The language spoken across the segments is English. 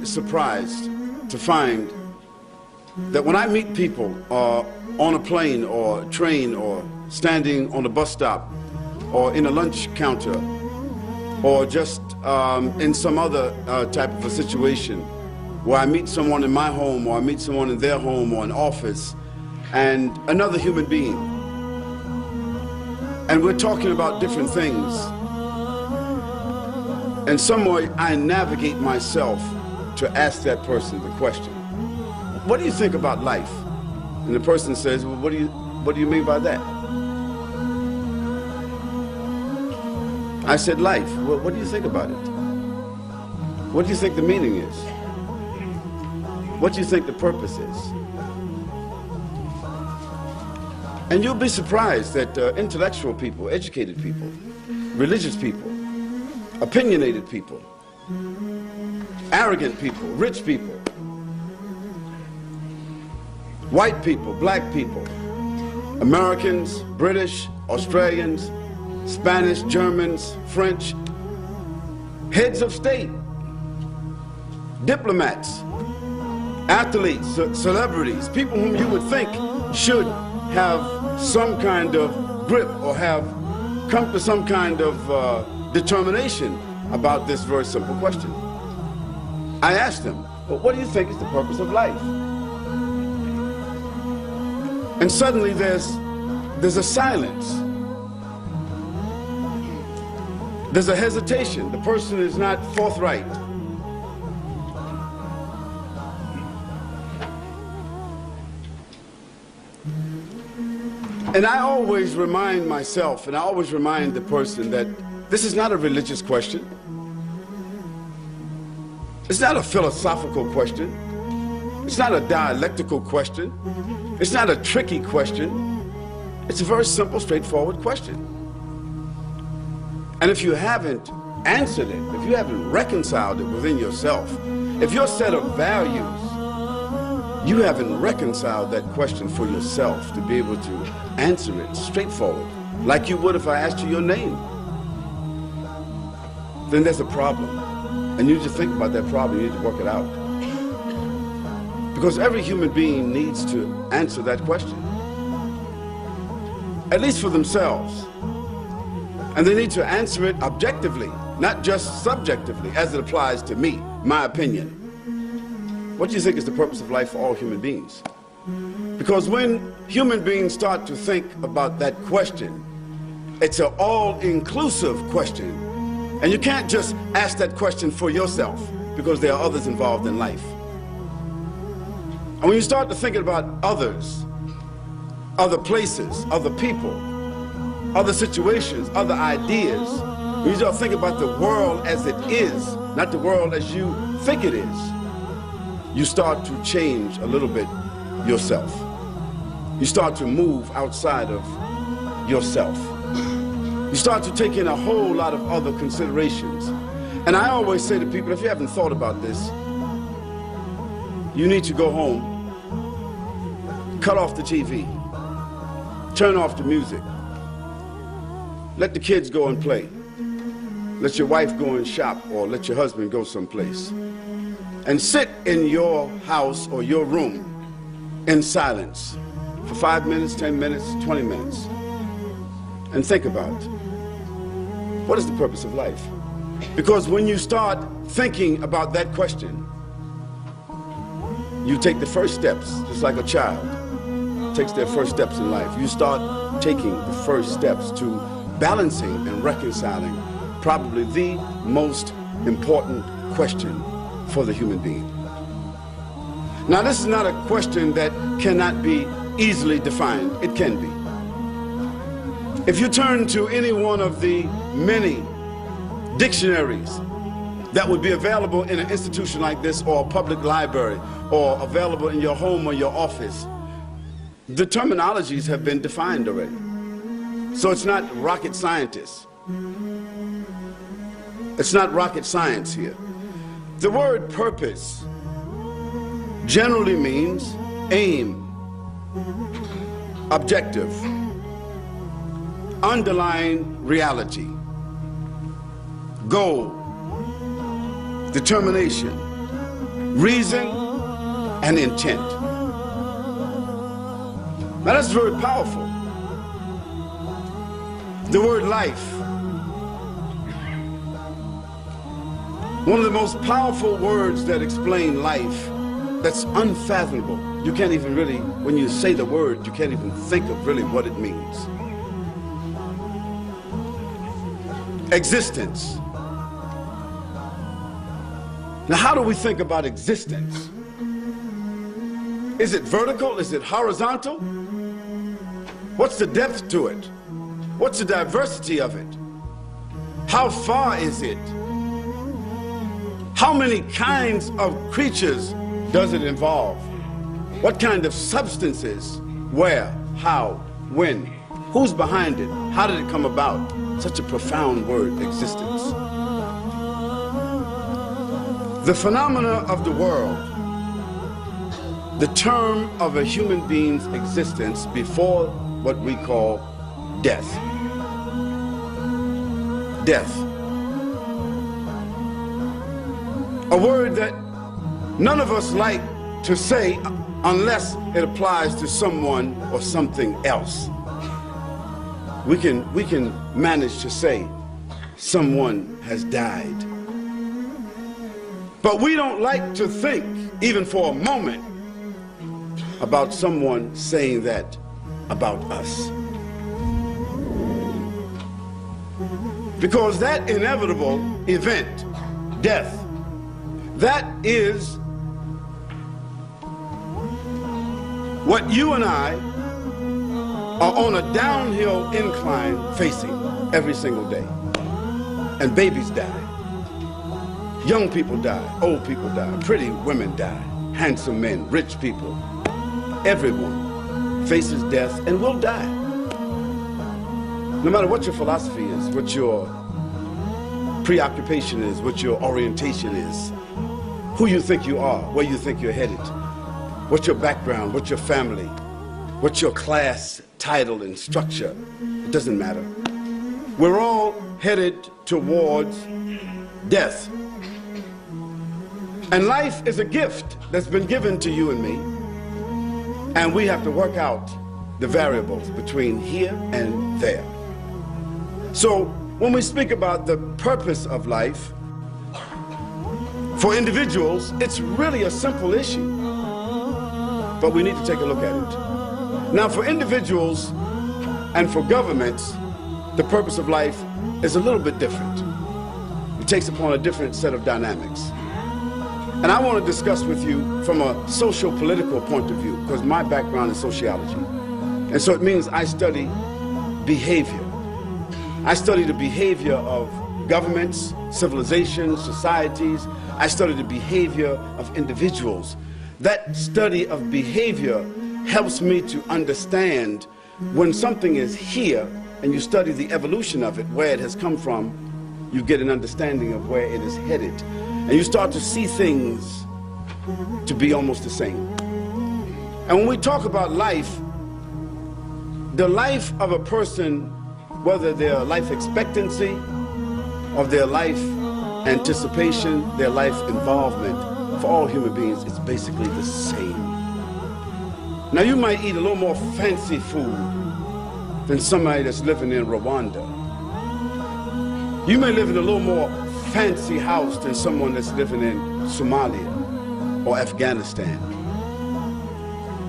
surprised to find that when I meet people on a plane or a train or standing on a bus stop or in a lunch counter or just in some other type of a situation where I meet someone in my home or I meet someone in their home or an office and another human being, and we're talking about different things, and some way I navigate myself to ask that person the question, what do you think about life? And the person says, well, what do you mean by that? I said, life. Well, what do you think about it? What do you think the meaning is? What do you think the purpose is? And you'll be surprised that intellectual people, educated people, religious people, opinionated people, arrogant people, rich people, white people, black people, Americans, British, Australians, Spanish, Germans, French, heads of state, diplomats, athletes, celebrities, people whom you would think should have some kind of grip or have come to some kind of determination about this very simple question. I asked them, well, what do you think is the purpose of life? And suddenly there's a silence. There's a hesitation. The person is not forthright. And I always remind myself, and I always remind the person that this is not a religious question. It's not a philosophical question. It's not a dialectical question. It's not a tricky question. It's a very simple, straightforward question. And if you haven't answered it, if you haven't reconciled it within yourself, if your set of values, you haven't reconciled that question for yourself to be able to answer it straightforward, like you would if I asked you your name, then there's a problem. And you need to think about that problem, you need to work it out. Because every human being needs to answer that question, at least for themselves. And they need to answer it objectively, not just subjectively, as it applies to me, my opinion. What do you think is the purpose of life for all human beings? Because when human beings start to think about that question, it's an all-inclusive question. And you can't just ask that question for yourself, because there are others involved in life. And when you start to think about others, other places, other people, other situations, other ideas, when you start thinking about the world as it is, not the world as you think it is, you start to change a little bit yourself. You start to move outside of yourself. You start to take in a whole lot of other considerations. And I always say to people, if you haven't thought about this, you need to go home, cut off the TV, turn off the music, let the kids go and play, let your wife go and shop, or let your husband go someplace, and sit in your house or your room in silence for 5 minutes, 10 minutes, 20 minutes, and think about what is the purpose of life? Because when you start thinking about that question, you take the first steps, just like a child takes their first steps in life. You start taking the first steps to balancing and reconciling probably the most important question for the human being. Now, this is not a question that cannot be easily defined. It can be. If you turn to any one of the many dictionaries that would be available in an institution like this, or a public library, or available in your home or your office, the terminologies have been defined already. So it's not rocket scientists. It's not rocket science here. The word purpose generally means aim, objective, underlying reality, goal, determination, reason, and intent. Now that's very powerful. The word life, one of the most powerful words that explain life, that's unfathomable. You can't even really, when you say the word, you can't even think of really what it means. Existence. Now, how do we think about existence? Is it vertical? Is it horizontal? What's the depth to it? What's the diversity of it? How far is it? How many kinds of creatures does it involve? What kind of substances? Where? How? When? Who's behind it? How did it come about? Such a profound word, existence. The phenomena of the world, the term of a human being's existence before what we call death. Death. A word that none of us like to say unless it applies to someone or something else. We can manage to say someone has died. But we don't like to think, even for a moment, about someone saying that about us. Because that inevitable event, death, that is what you and I are on a downhill incline facing every single day. And babies die. Young people die. Old people die. Pretty women die. Handsome men, rich people. Everyone faces death and will die. No matter what your philosophy is, what your preoccupation is, what your orientation is, who you think you are, where you think you're headed, what's your background, what's your family, what's your class, title, and structure, it doesn't matter. We're all headed towards death. And life is a gift that's been given to you and me, and we have to work out the variables between here and there. So when we speak about the purpose of life, for individuals, it's really a simple issue, but we need to take a look at it. Now, for individuals and for governments, the purpose of life is a little bit different. It takes upon a different set of dynamics. And I want to discuss with you from a social-political point of view, because my background is sociology. And so it means I study behavior. I study the behavior of governments, civilizations, societies. I study the behavior of individuals. That study of behavior helps me to understand when something is here and you study the evolution of it, where it has come from, you get an understanding of where it is headed. And you start to see things to be almost the same. And when we talk about life, the life of a person, whether their life expectancy or their life anticipation, their life involvement, for all human beings, it's basically the same. Now, you might eat a little more fancy food than somebody that's living in Rwanda. You may live in a little more fancy house than someone that's living in Somalia or Afghanistan.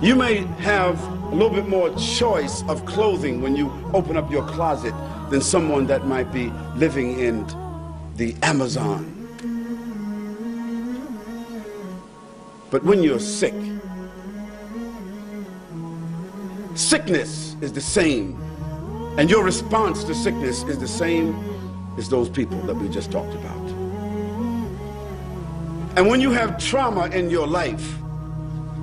You may have a little bit more choice of clothing when you open up your closet than someone that might be living in the Amazon. But when you're sick, sickness is the same, and your response to sickness is the same as those people that we just talked about. And when you have trauma in your life,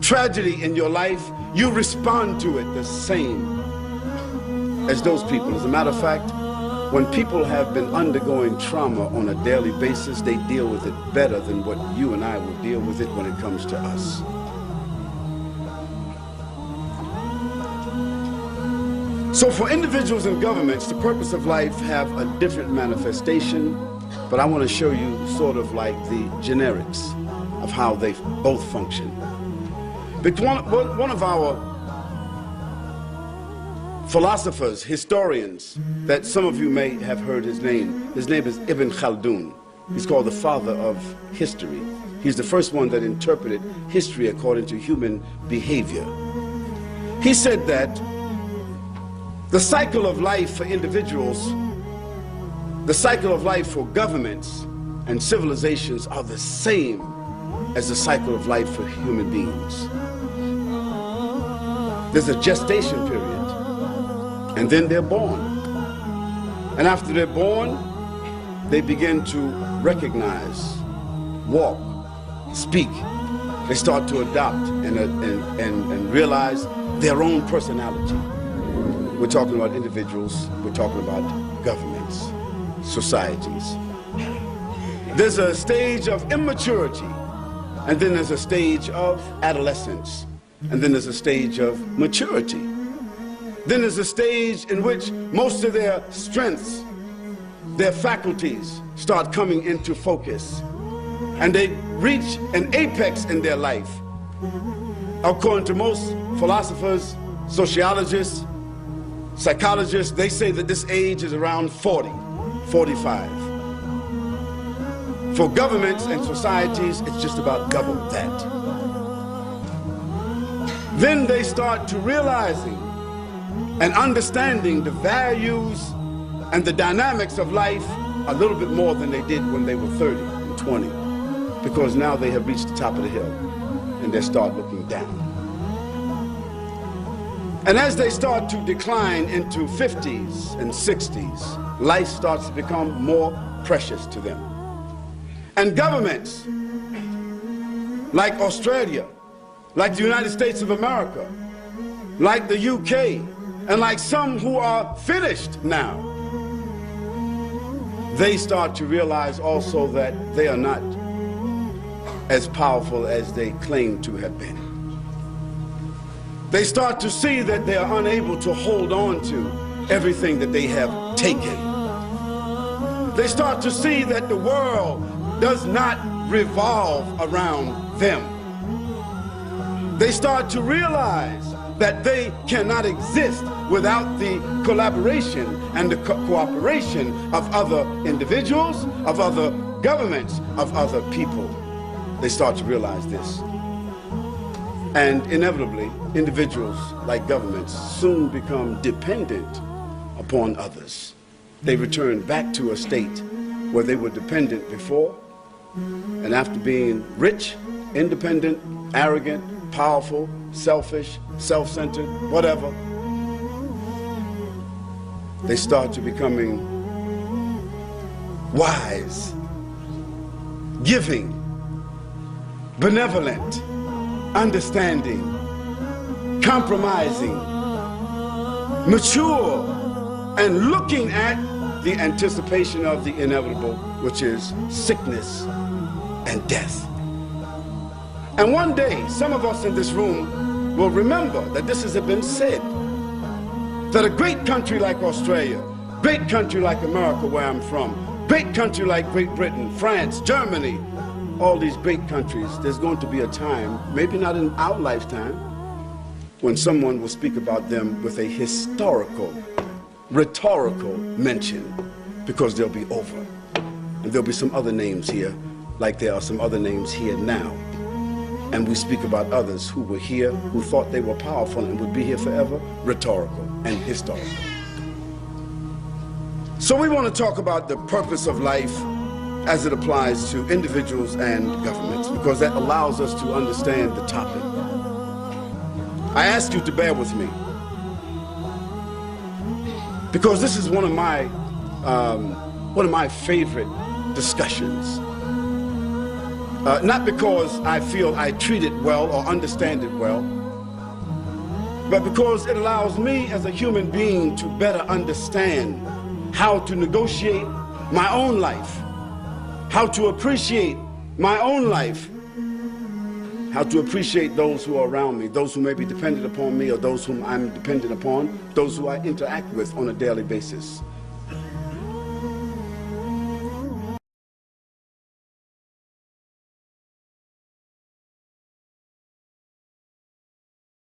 tragedy in your life, you respond to it the same as those people. As a matter of fact, when people have been undergoing trauma on a daily basis, they deal with it better than what you and I will deal with it when it comes to us. So for individuals and governments, the purpose of life have a different manifestation, but I want to show you sort of like the generics of how they both function. But one of our philosophers, historians, that some of you may have heard his name is Ibn Khaldun. He's called the father of history. He's the first one that interpreted history according to human behavior. He said that the cycle of life for individuals, the cycle of life for governments and civilizations are the same as the cycle of life for human beings. There's a gestation period, and then they're born. And after they're born, they begin to recognize, walk, speak. They start to adopt and realize their own personality. We're talking about individuals, we're talking about governments, societies. There's a stage of immaturity, and then there's a stage of adolescence, and then there's a stage of maturity. Then there's a stage in which most of their strengths, their faculties start coming into focus, and they reach an apex in their life. According to most philosophers, sociologists, psychologists, they say that this age is around 40, 45. For governments and societies, it's just about double that. Then they start to realizing and understanding the values and the dynamics of life a little bit more than they did when they were 30 and 20, because now they have reached the top of the hill and they start looking down. And as they start to decline into 50s and 60s, life starts to become more precious to them. And governments like Australia, like the United States of America, like the UK, and like some who are finished now, they start to realize also that they are not as powerful as they claim to have been. They start to see that they are unable to hold on to everything that they have taken. They start to see that the world does not revolve around them. They start to realize that they cannot exist without the collaboration and the cooperation of other individuals, of other governments, of other people. They start to realize this. And inevitably, individuals, like governments, soon become dependent upon others. They return back to a state where they were dependent before, and after being rich, independent, arrogant, powerful, selfish, self-centered, whatever, they start to becoming wise, giving, benevolent, understanding, compromising, mature, and looking at the anticipation of the inevitable, which is sickness and death. And one day, some of us in this room will remember that this has been said, that a great country like Australia, great country like America, where I'm from, great country like Great Britain, France, Germany, all these great countries, there's going to be a time, maybe not in our lifetime, when someone will speak about them with a historical, rhetorical mention, because they'll be over. And there'll be some other names here, like there are some other names here now. And we speak about others who were here, who thought they were powerful and would be here forever, rhetorical and historical. So we want to talk about the purpose of life as it applies to individuals and governments, because that allows us to understand the topic. I ask you to bear with me, because this is one of my favorite discussions. Not because I feel I treat it well or understand it well, but because it allows me as a human being to better understand how to negotiate my own life, how to appreciate my own life, how to appreciate those who are around me, those who may be dependent upon me or those whom I'm dependent upon, those who I interact with on a daily basis.